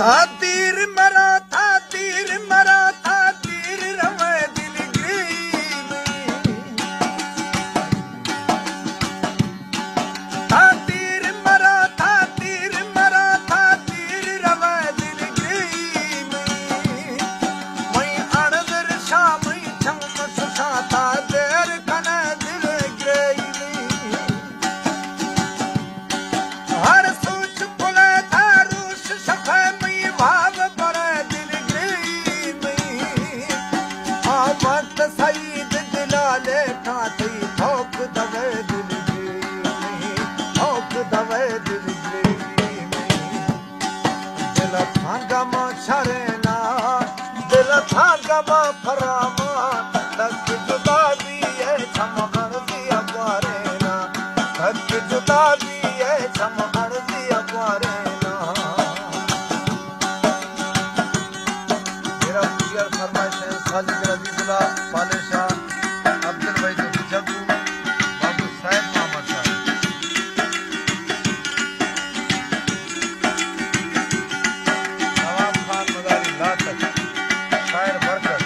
था तीर मरा था तीर मरा था तीर रवे दिल ग्रीन था तीर मरा था तीर मरा था तीर रवे दिल ग्रीन मैं अणदर शाम छम सुशा था देर कने दिल ग्रीन हर सोच पुले था रूस सफे भाव पर दिल ग्रीन मत सईद दिलाले ठाती ठोक दवे दिल ग्रीन ठोक दवे दिल ग्रीन दिल थांगमा छरेना दिल थांगमा फरामा तक जुदा भी है छमगण दिया बारेना तक जुदा भी है छमगण दिया बारेना खालिद रजीजुल्लाह पालेशाह अब्दुल वहीद जग्गू बाबू साहेब मोहम्मद साहब नवाब खान मदारी लातक शायर बरकत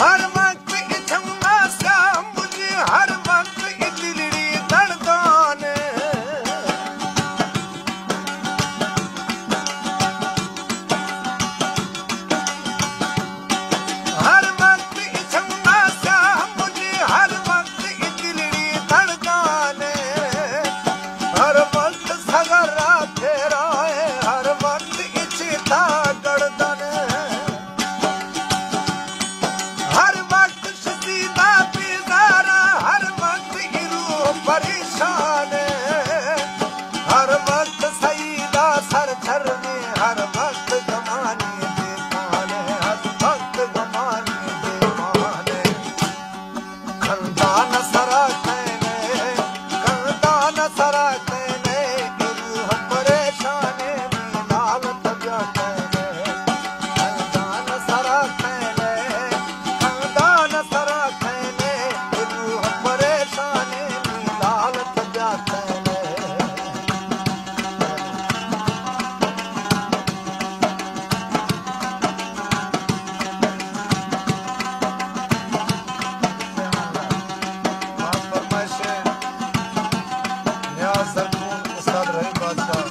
हर वक्त इतना सा मुझे हर वक्त इतनी दर्दान हर वक्त इतना सा मुझे हर वक्त इतनी दर्दान हर वक्त सगरा फेरा है हर वक्त इच्छा गर्दन हर वक्त शदीदा बेजारा हर वक्त रूह परेशान हर वक्त सईदा सर झरने हर वक्त गमाने बेमान हर वक्त गमाने बेमान खंदान सरा कहने रूह परेशान लाल तबिया कहने खंदान सरा कहने दान सरा कहने रूह परेशान लाल तबिया कहने फरमाइशे न्याज सरकून उस्ताद रहीम बादशाह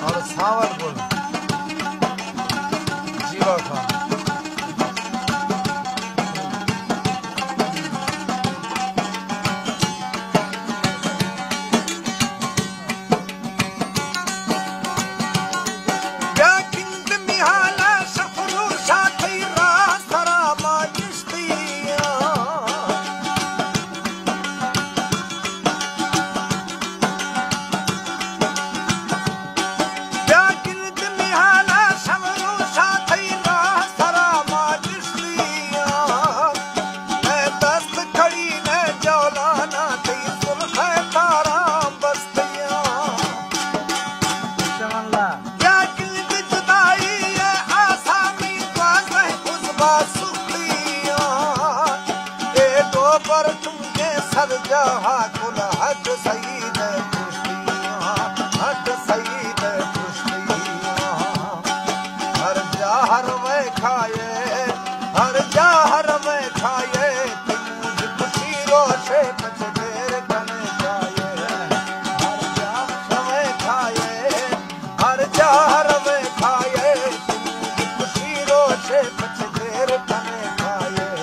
और सावरपुर जीवा खान पर तुमके सर जहा कुल हद सईद खुशियां हद सईद खुशियां हर जहर में खाए हर जहर में खाए तुझ खुशी रोशे कुछ देर कने जाए हर जहर में खाए हर जहर में खाए तुझ खुशी रोशे कुछ देर कने जाए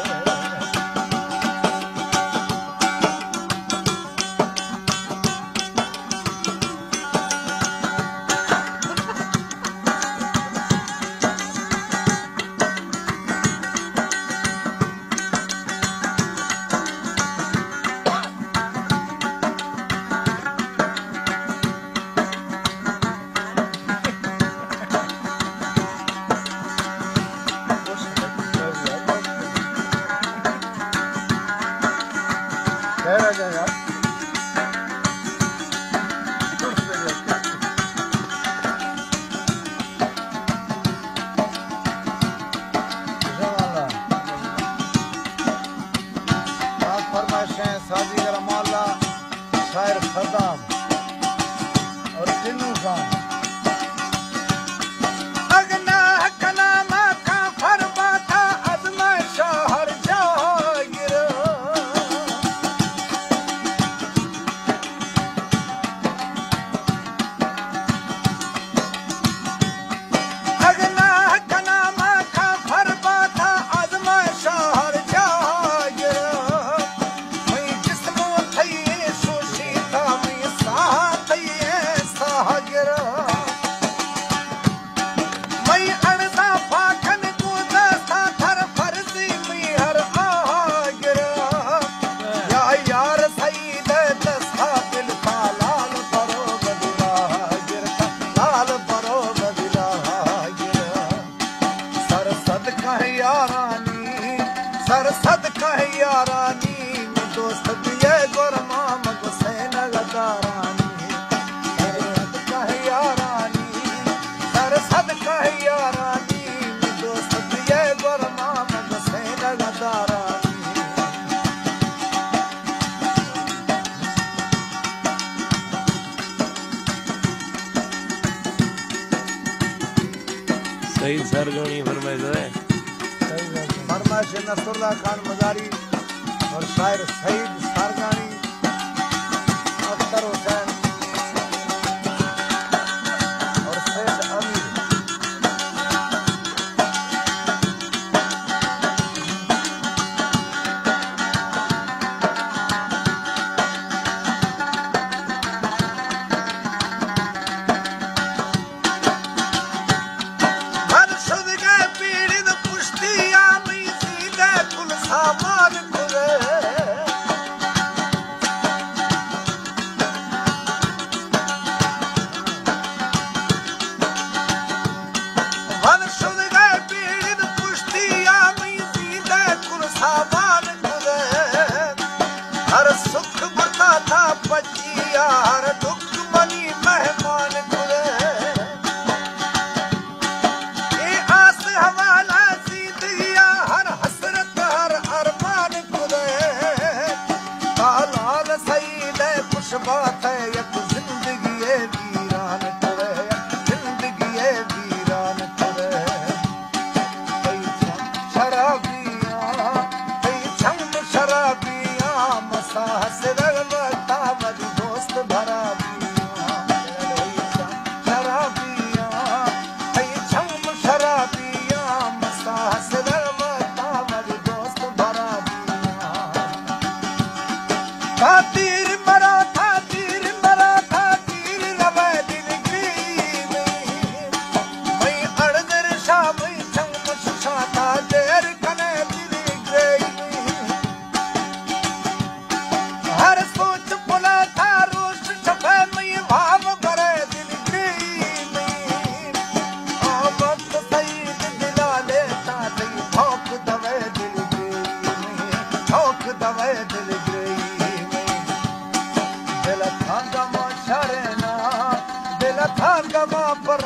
सदका है यारानी दोस्त दिए गोरमा मगसैन लगारानी सदका है यारानी सदका है यारानी दोस्त दिए गोरमा मगसैन लगारानी सही सरगणी फरमाइश है फरमाइश नसरुल्लाह खान मजारी और शायर सईद सरगानी अख्तर हुसैन और सैयद अमीर सामान खुले वन शुद्ध गए पीड़ित पुष्टिया में सीधे कुल सामान खुले हर सुख बता था बचिया हर दुख मनी मेहमान खुले ये आस हवाला सीधिया हर हसरत बात है एक जिंदगी है वीरान करे जिंदगी है वीरान करे शराबिया छम शराबिया मसाह से रगता मरी दोस्त भरा शराबिया छम शराबिया मसाह से रगता मरी दोस्त भरा खातिर मरा दिल थांगा मा पर